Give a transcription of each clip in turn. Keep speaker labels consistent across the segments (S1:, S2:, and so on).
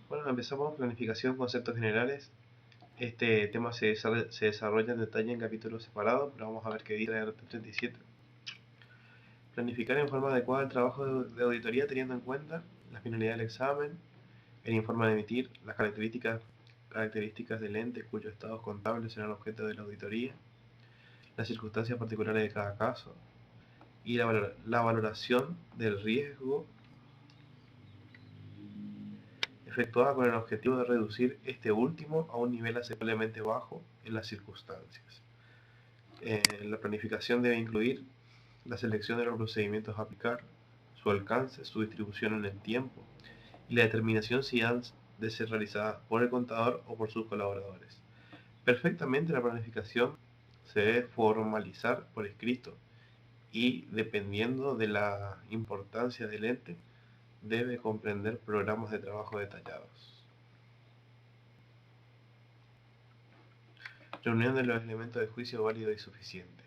S1: Bueno, empezamos planificación, conceptos generales. Este tema se desarrolla en detalle en capítulos separados, pero vamos a ver qué dice la RT37. Planificar en forma adecuada el trabajo de auditoría teniendo en cuenta la finalidad del examen, el informe a emitir, las características del ente cuyos estados contables serán objeto de la auditoría, las circunstancias particulares de cada caso y la valoración del riesgo efectuada con el objetivo de reducir este último a un nivel aceptablemente bajo en las circunstancias. La planificación debe incluir la selección de los procedimientos a aplicar, su alcance, su distribución en el tiempo y la determinación si han de ser realizadas por el contador o por sus colaboradores. Perfectamente, la planificación se debe formalizar por escrito y, dependiendo de la importancia del ente, debe comprender programas de trabajo detallados. Reunión de los elementos de juicio válidos y suficientes.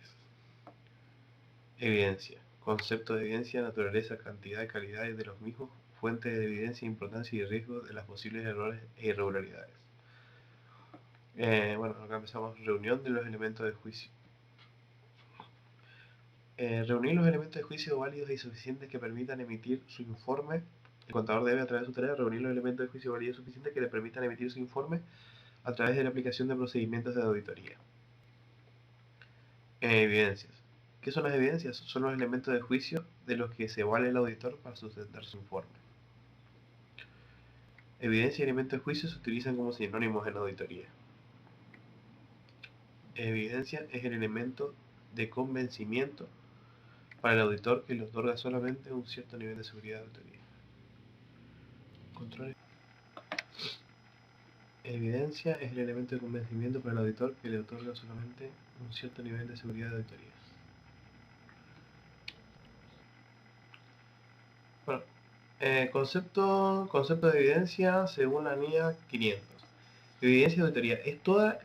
S1: Evidencia. Concepto de evidencia, naturaleza, cantidad y calidad de los mismos, fuente de evidencia, importancia y riesgo de las posibles errores e irregularidades. Bueno, acá empezamos. Reunión de los elementos de juicio. Reunir los elementos de juicio válidos y suficientes que permitan emitir su informe. El contador debe, a través de su tarea, reunir los elementos de juicio válidos y suficientes que le permitan emitir su informe a través de la aplicación de procedimientos de auditoría. Evidencias. ¿Qué son las evidencias? Son los elementos de juicio de los que se vale el auditor para sustentar su informe. Evidencia y elemento de juicio se utilizan como sinónimos en la auditoría. Evidencia es el elemento de convencimiento para el auditor que le otorga solamente un cierto nivel de seguridad de auditoría. Control. Evidencia es el elemento de convencimiento para el auditor que le otorga solamente un cierto nivel de seguridad de auditoría. Bueno, concepto de evidencia según la NIA 500. Evidencia de auditoría es toda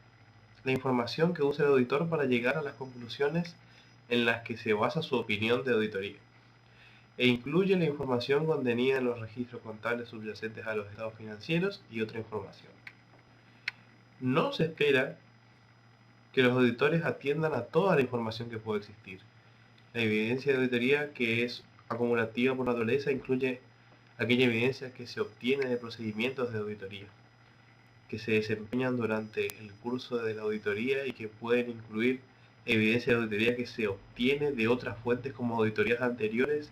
S1: la información que usa el auditor para llegar a las conclusiones en las que se basa su opinión de auditoría, e incluye la información contenida en los registros contables subyacentes a los estados financieros y otra información. No se espera que los auditores atiendan a toda la información que puede existir. La evidencia de auditoría, que es acumulativa por naturaleza, incluye aquella evidencia que se obtiene de procedimientos de auditoría, que se desempeñan durante el curso de la auditoría y que pueden incluir evidencia de auditoría que se obtiene de otras fuentes como auditorías anteriores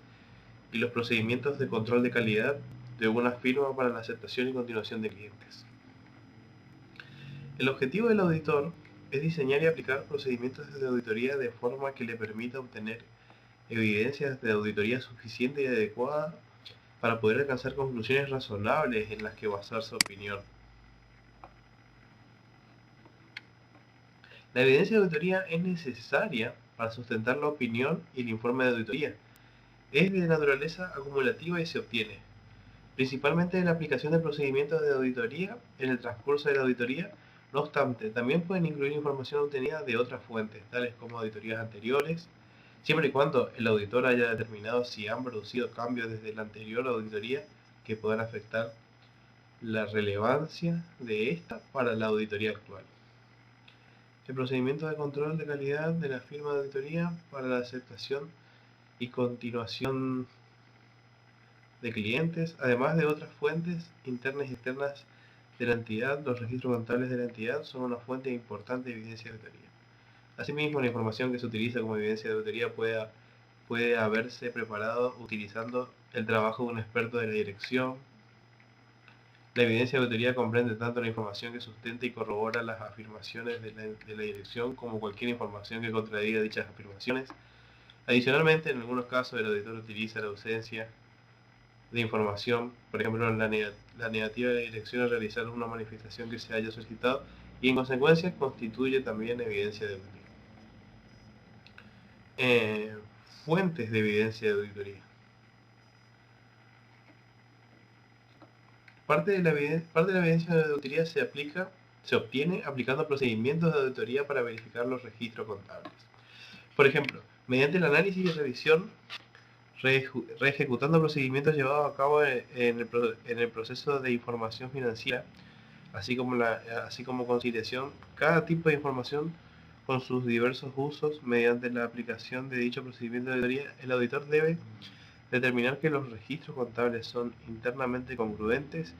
S1: y los procedimientos de control de calidad de una firma para la aceptación y continuación de clientes. El objetivo del auditor es diseñar y aplicar procedimientos de auditoría de forma que le permita obtener evidencias de auditoría suficiente y adecuada para poder alcanzar conclusiones razonables en las que basar su opinión. La evidencia de auditoría es necesaria para sustentar la opinión y el informe de auditoría. Es de naturaleza acumulativa y se obtiene principalmente en la aplicación de procedimientos de auditoría en el transcurso de la auditoría. No obstante, también pueden incluir información obtenida de otras fuentes, tales como auditorías anteriores, siempre y cuando el auditor haya determinado si han producido cambios desde la anterior auditoría que puedan afectar la relevancia de esta para la auditoría actual. El procedimiento de control de calidad de la firma de auditoría para la aceptación y continuación de clientes, además de otras fuentes internas y externas de la entidad. Los registros contables de la entidad son una fuente importante de evidencia de auditoría. Asimismo, la información que se utiliza como evidencia de auditoría puede haberse preparado utilizando el trabajo de un experto de la dirección. La evidencia de auditoría comprende tanto la información que sustenta y corrobora las afirmaciones de la dirección como cualquier información que contradiga dichas afirmaciones. Adicionalmente, en algunos casos el auditor utiliza la ausencia de información, por ejemplo la negativa de la dirección a realizar una manifestación que se haya solicitado, y en consecuencia constituye también evidencia de auditoría. Fuentes de evidencia de auditoría. Parte de la evidencia de auditoría se obtiene aplicando procedimientos de auditoría para verificar los registros contables. Por ejemplo, mediante el análisis y revisión reejecutando procedimientos llevados a cabo en el proceso de información financiera, así como conciliación, cada tipo de información con sus diversos usos mediante la aplicación de dicho procedimiento de auditoría. El auditor debe determinar que los registros contables son internamente congruentes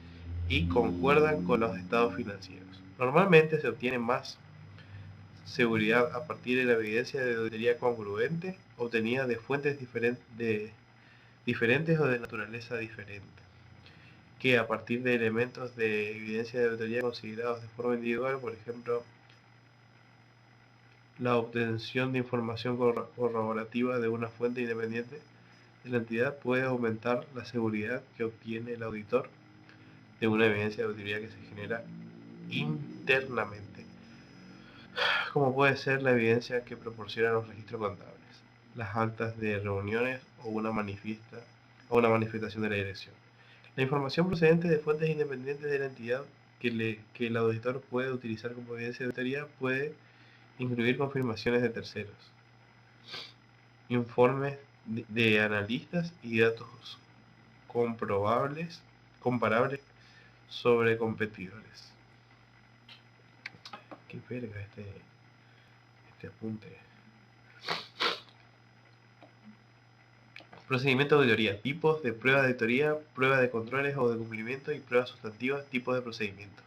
S1: y concuerdan con los estados financieros. Normalmente se obtiene más seguridad a partir de la evidencia de auditoría congruente obtenida de fuentes diferentes o de naturaleza diferente, que a partir de elementos de evidencia de auditoría considerados de forma individual, por ejemplo, la obtención de información corroborativa de una fuente independiente de la entidad puede aumentar la seguridad que obtiene el auditor de una evidencia de auditoría que se genera internamente, como puede ser la evidencia que proporcionan los registros contables, las actas de reuniones o una manifestación de la dirección. La información procedente de fuentes independientes de la entidad que el auditor puede utilizar como evidencia de auditoría puede incluir confirmaciones de terceros, informes de analistas y datos comparables sobre competidores. Qué verga este apunte. Procedimiento de auditoría. Tipos de prueba de auditoría, prueba de controles o de cumplimiento y pruebas sustantivas, tipos de procedimientos.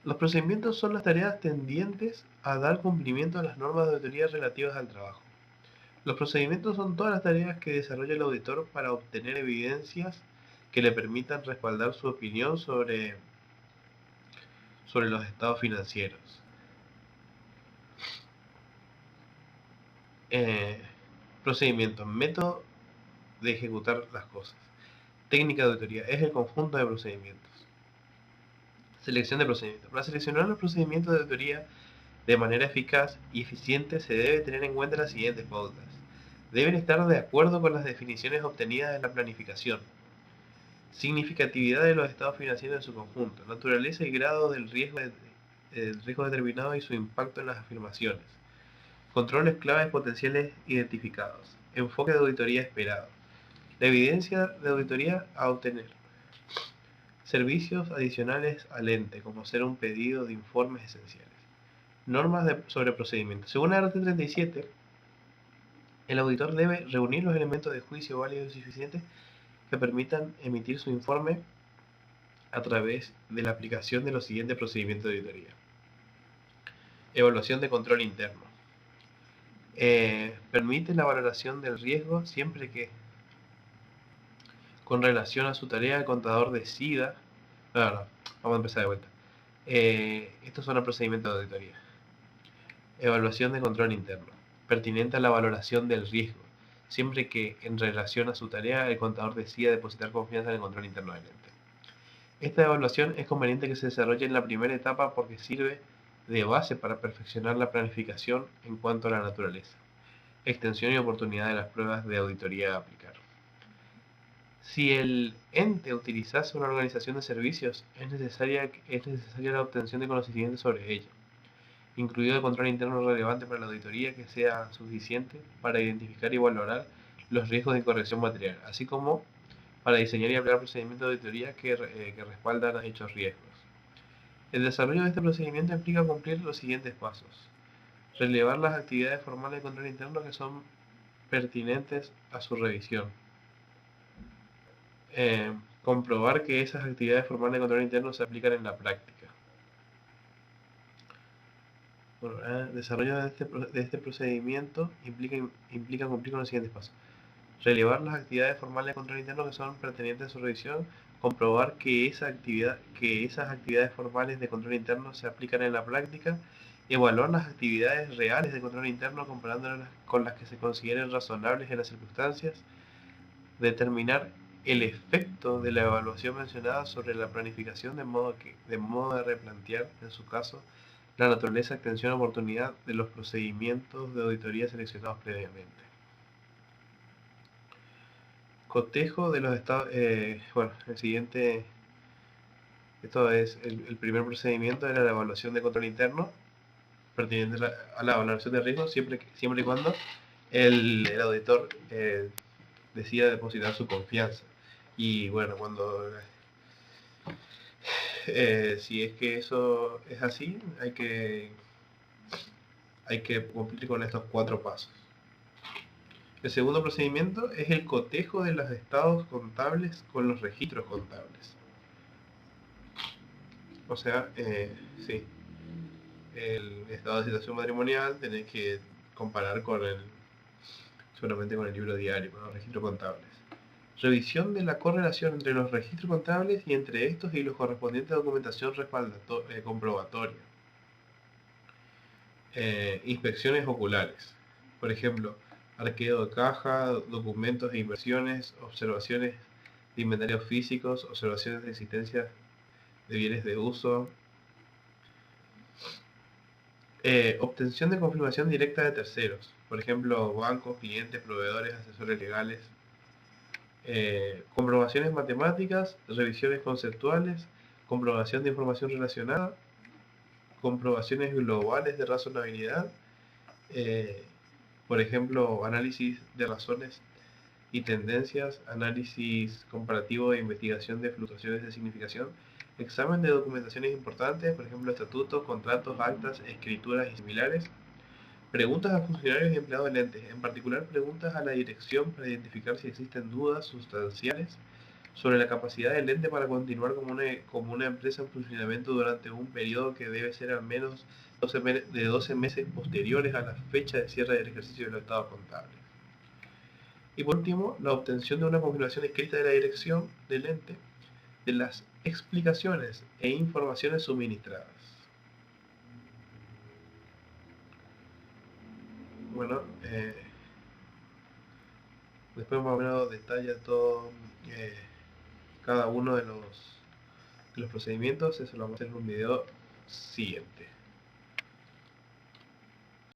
S1: Los procedimientos son las tareas tendientes a dar cumplimiento a las normas de auditoría relativas al trabajo. Los procedimientos son todas las tareas que desarrolla el auditor para obtener evidencias que le permitan respaldar su opinión sobre los estados financieros. Procedimiento, método de ejecutar las cosas. Técnica de auditoría es el conjunto de procedimientos. Selección de procedimientos. Para seleccionar los procedimientos de auditoría de manera eficaz y eficiente se debe tener en cuenta las siguientes pautas. Deben estar de acuerdo con las definiciones obtenidas en la planificación. Significatividad de los estados financieros en su conjunto. Naturaleza y grado del riesgo determinado y su impacto en las afirmaciones. Controles claves potenciales identificados. Enfoque de auditoría esperado. La evidencia de auditoría a obtener. Servicios adicionales al ente, como ser un pedido de informes esenciales. Normas sobre procedimientos. Según la RT 37, el auditor debe reunir los elementos de juicio válidos y suficientes que permitan emitir su informe a través de la aplicación de los siguientes procedimientos de auditoría. Evaluación de control interno. Permite la valoración del riesgo siempre que, con relación a su tarea, el contador decida. Vamos a empezar de vuelta. Estos son los procedimientos de auditoría. Evaluación de control interno. Pertinente a la valoración del riesgo, siempre que, en relación a su tarea, el contador decida depositar confianza en el control interno del ente. Esta evaluación es conveniente que se desarrolle en la primera etapa porque sirve de base para perfeccionar la planificación en cuanto a la naturaleza, extensión y oportunidad de las pruebas de auditoría a aplicar. Si el ente utilizase una organización de servicios, es necesaria la obtención de conocimientos sobre ello, incluido el control interno relevante para la auditoría que sea suficiente para identificar y valorar los riesgos de incorrección material, así como para diseñar y aplicar procedimientos de auditoría que respaldan dichos riesgos. El desarrollo de este procedimiento implica cumplir los siguientes pasos. Relevar las actividades formales de control interno que son pertinentes a su revisión. Comprobar que esas actividades formales de control interno se aplican en la práctica. Bueno, desarrollo de este procedimiento implica cumplir con los siguientes pasos. Relevar las actividades formales de control interno que son pertinentes a su revisión, comprobar que esas actividades formales de control interno se aplican en la práctica, evaluar las actividades reales de control interno comparándolas con las que se consideren razonables en las circunstancias, determinar el efecto de la evaluación mencionada sobre la planificación de modo de replantear, en su caso, la naturaleza, extensión o oportunidad de los procedimientos de auditoría seleccionados previamente. Cotejo de los estados. Bueno, el siguiente. Esto es el primer procedimiento, era la evaluación de control interno, pertinente a la valoración de riesgo, siempre y cuando el auditor decida depositar su confianza. Y bueno, si es que eso es así, hay que cumplir con estos 4 pasos. El segundo procedimiento es el cotejo de los estados contables con los registros contables. O sea, sí, el estado de situación matrimonial tenés que comparar seguramente con el libro diario, con los registros contables. Revisión de la correlación entre los registros contables y entre estos y los correspondientes a documentación comprobatoria. Inspecciones oculares. Por ejemplo, arqueo de caja, documentos de inversiones, observaciones de inventarios físicos, observaciones de existencia de bienes de uso. Obtención de confirmación directa de terceros. Por ejemplo, bancos, clientes, proveedores, asesores legales. Comprobaciones matemáticas, revisiones conceptuales, comprobación de información relacionada, comprobaciones globales de razonabilidad, por ejemplo, análisis de razones y tendencias, análisis comparativo e investigación de fluctuaciones de significación, examen de documentaciones importantes, por ejemplo, estatutos, contratos, actas, escrituras y similares, preguntas a funcionarios y empleados del ente, en particular preguntas a la dirección para identificar si existen dudas sustanciales sobre la capacidad del ente para continuar como una empresa en funcionamiento durante un periodo que debe ser al menos de 12 meses posteriores a la fecha de cierre del ejercicio de los estados contables. Y por último, la obtención de una confirmación escrita de la dirección del ente de las explicaciones e informaciones suministradas. Bueno, después más o menos detalla todo cada uno de los procedimientos. Eso lo vamos a hacer en un video siguiente.